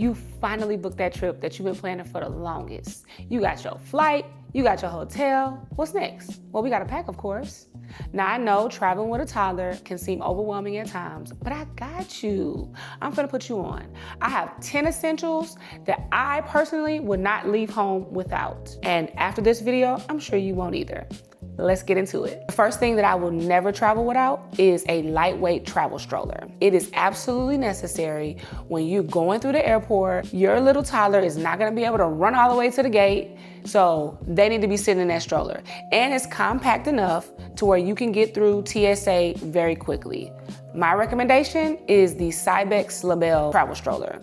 You finally booked that trip that you've been planning for the longest. You got your flight, you got your hotel. What's next? Well, we gotta pack, of course. Now, I know traveling with a toddler can seem overwhelming at times, but I got you. I'm gonna put you on. I have 10 essentials that I personally would not leave home without. And after this video, I'm sure you won't either. Let's get into it. The first thing that I will never travel without is a lightweight travel stroller. It is absolutely necessary when you're going through the airport. Your little toddler is not gonna be able to run all the way to the gate, so they need to be sitting in that stroller. And it's compact enough to where you can get through TSA very quickly. My recommendation is the Cybex Label travel stroller.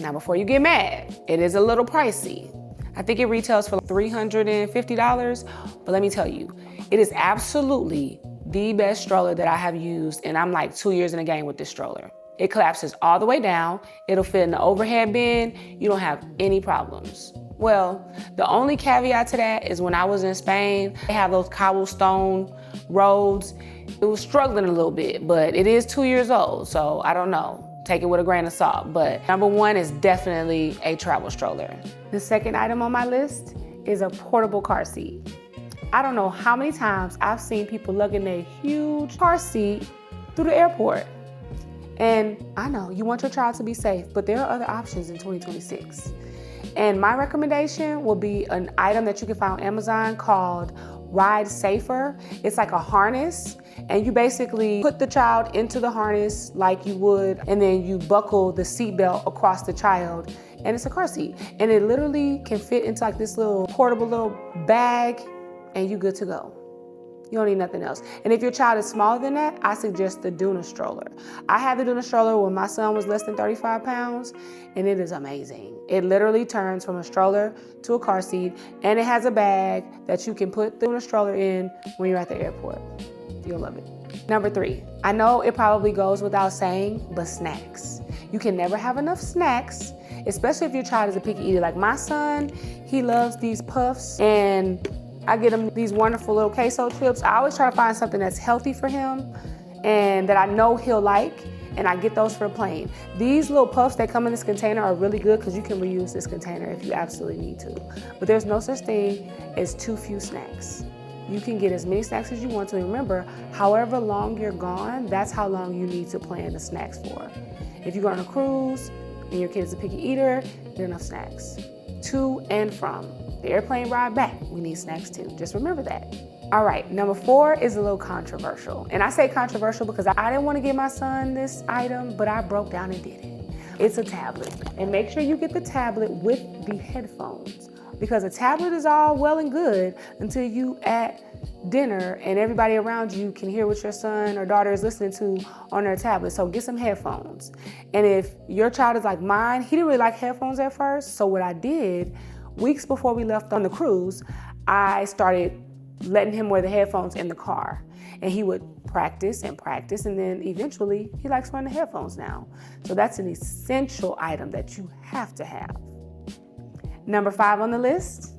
Now, before you get mad, it is a little pricey. I think it retails for $350, but let me tell you, it is absolutely the best stroller that I have used, and I'm like 2 years in the game with this stroller. It collapses all the way down, it'll fit in the overhead bin, you don't have any problems. Well, the only caveat to that is when I was in Spain, they have those cobblestone roads. It was struggling a little bit, but it is 2 years old, so I don't know. Take it with a grain of salt, but number one is definitely a travel stroller. The second item on my list is a portable car seat. I don't know how many times I've seen people lugging a huge car seat through the airport. And I know you want your child to be safe, but there are other options in 2026. And my recommendation will be an item that you can find on Amazon called Ride Safer. It's like a harness, and you basically put the child into the harness like you would, and then you buckle the seatbelt across the child, and it's a car seat. And it literally can fit into like this little portable little bag, and you good to go. You don't need nothing else. And if your child is smaller than that, I suggest the Duna stroller. I had the Duna stroller when my son was less than 35 pounds, and it is amazing. It literally turns from a stroller to a car seat, and it has a bag that you can put the Duna stroller in when you're at the airport. You'll love it. Number 3, I know it probably goes without saying, but snacks. You can never have enough snacks, especially if your child is a picky eater. Like my son, he loves these puffs, and I get him these wonderful little queso chips. I always try to find something that's healthy for him and that I know he'll like, and I get those for the plane. These little puffs that come in this container are really good because you can reuse this container if you absolutely need to. But there's no such thing as too few snacks. You can get as many snacks as you want to. Remember, however long you're gone, that's how long you need to plan the snacks for. If you go on a cruise and your kid is a picky eater, get enough snacks. To and from. The airplane ride back, we need snacks too. Just remember that. All right, number 4 is a little controversial. And I say controversial because I didn't want to get my son this item, but I broke down and did it. It's a tablet. And make sure you get the tablet with the headphones, because a tablet is all well and good until you at dinner and everybody around you can hear what your son or daughter is listening to on their tablet. So get some headphones. And if your child is like mine, he didn't really like headphones at first. So what I did, weeks before we left on the cruise, I started letting him wear the headphones in the car. And he would practice, and then eventually he likes wearing the headphones now. So that's an essential item that you have to have. Number 5 on the list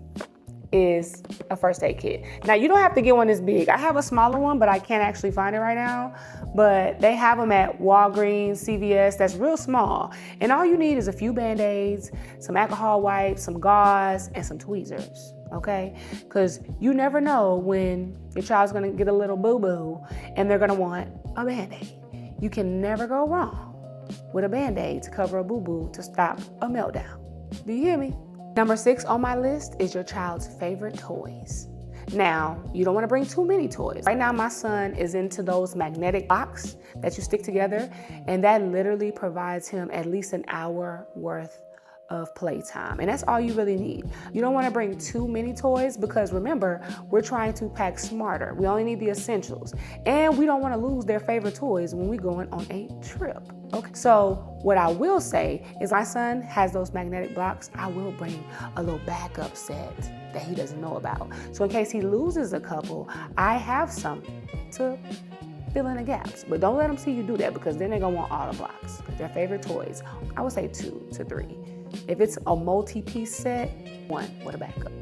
is a first aid kit. Now, you don't have to get one this big. I have a smaller one, but I can't actually find it right now. But they have them at Walgreens, CVS, that's real small. And all you need is a few Band-Aids, some alcohol wipes, some gauze, and some tweezers, okay? Because you never know when your child's gonna get a little boo-boo and they're gonna want a Band-Aid. You can never go wrong with a Band-Aid to cover a boo-boo to stop a meltdown. Do you hear me? Number 6 on my list is your child's favorite toys. Now, you don't want to bring too many toys. Right now, my son is into those magnetic blocks that you stick together, and that literally provides him at least an hour worth of playtime. And that's all you really need. You don't want to bring too many toys because remember, we're trying to pack smarter. We only need the essentials. And we don't want to lose their favorite toys when we're going on a trip. Okay, so what I will say is my son has those magnetic blocks. I will bring a little backup set that he doesn't know about. So in case he loses a couple, I have some to fill in the gaps. But don't let them see you do that because then they're gonna want all the blocks. Their favorite toys, I would say 2 to 3. If it's a multi-piece set, 1 with a backup.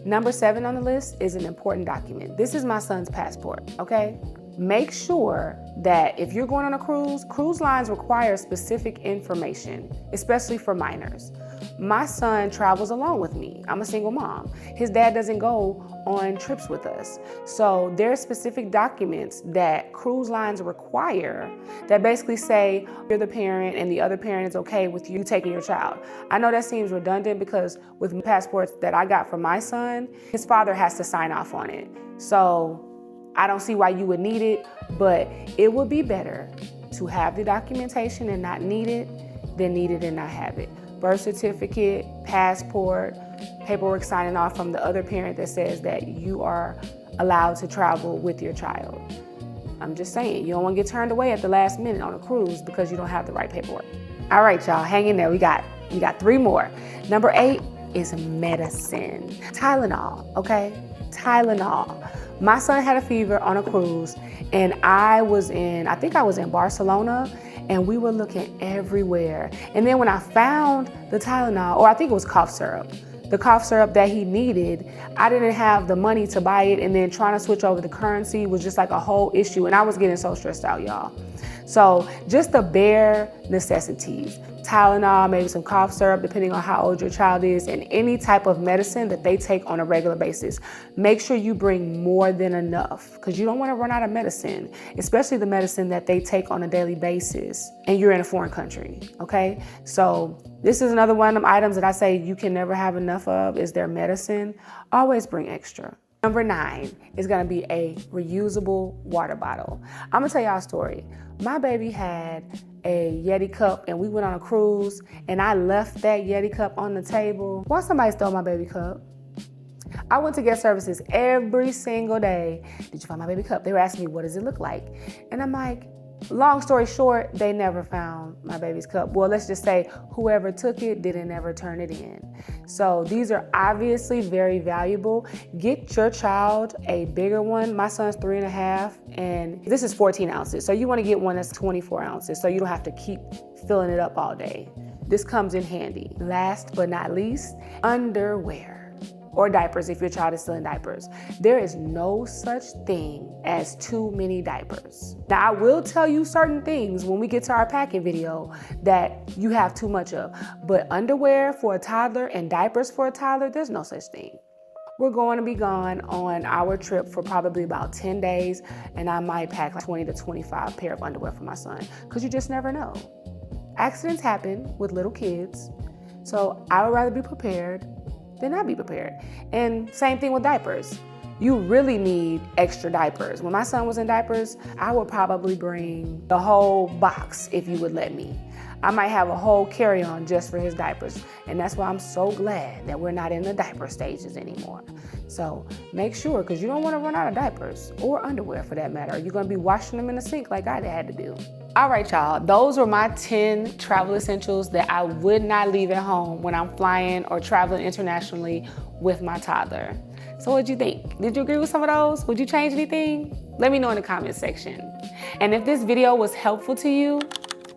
Number 7 on the list is an important document. This is my son's passport, okay? make sure that if you're going on a cruise lines require specific information, especially for minors. My son travels along with me. I'm a single mom. His dad doesn't go on trips with us. So there are specific documents that cruise lines require that basically say you're the parent and the other parent is okay with you taking your child. I know that seems redundant because with passports that I got for my son, his father has to sign off on it. So I don't see why you would need it, but it would be better to have the documentation and not need it than need it and not have it. Birth certificate, passport, paperwork signing off from the other parent that says that you are allowed to travel with your child. I'm just saying, you don't want to get turned away at the last minute on a cruise because you don't have the right paperwork. All right, y'all, hang in there. We got 3 more. Number 8 is medicine. Tylenol, okay? Tylenol. My son had a fever on a cruise, and I think I was in Barcelona, and we were looking everywhere. And then when I found the Tylenol, or I think it was cough syrup, the cough syrup that he needed, I didn't have the money to buy it, and then trying to switch over the currency was just like a whole issue, and I was getting so stressed out, y'all. So just the bare necessities, Tylenol, maybe some cough syrup, depending on how old your child is, and any type of medicine that they take on a regular basis. Make sure you bring more than enough because you don't want to run out of medicine, especially the medicine that they take on a daily basis and you're in a foreign country, okay? So this is another one of them items that I say you can never have enough of is their medicine. Always bring extra. Number 9 is gonna be a reusable water bottle. I'm gonna tell y'all a story. My baby had a Yeti cup and we went on a cruise and I left that Yeti cup on the table. Why somebody stole my baby cup? I went to guest services every single day. Did you find my baby cup? They were asking me, what does it look like? And I'm like, long story short, they never found my baby's cup. Well, let's just say whoever took it didn't ever turn it in. So these are obviously very valuable. Get your child a bigger one. My son's 3.5 and this is 14 ounces. So you want to get one that's 24 ounces so you don't have to keep filling it up all day. This comes in handy. Last but not least, underwear. Or diapers if your child is still in diapers. There is no such thing as too many diapers. Now I will tell you certain things when we get to our packing video that you have too much of, but underwear for a toddler and diapers for a toddler, there's no such thing. We're going to be gone on our trip for probably about 10 days and I might pack like 20 to 25 pair of underwear for my son because you just never know. Accidents happen with little kids, so I would rather be prepared than not be prepared. And same thing with diapers. You really need extra diapers. When my son was in diapers, I would probably bring the whole box if you would let me. I might have a whole carry-on just for his diapers. And that's why I'm so glad that we're not in the diaper stages anymore. So make sure, because you don't want to run out of diapers or underwear for that matter. You're going to be washing them in the sink like I had to do. All right, y'all, those were my 10 travel essentials that I would not leave at home when I'm flying or traveling internationally with my toddler. So what'd you think? Did you agree with some of those? Would you change anything? Let me know in the comments section. And if this video was helpful to you,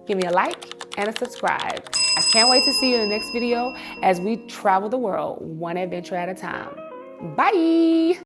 give me a like and a subscribe. I can't wait to see you in the next video as we travel the world one adventure at a time. Bye.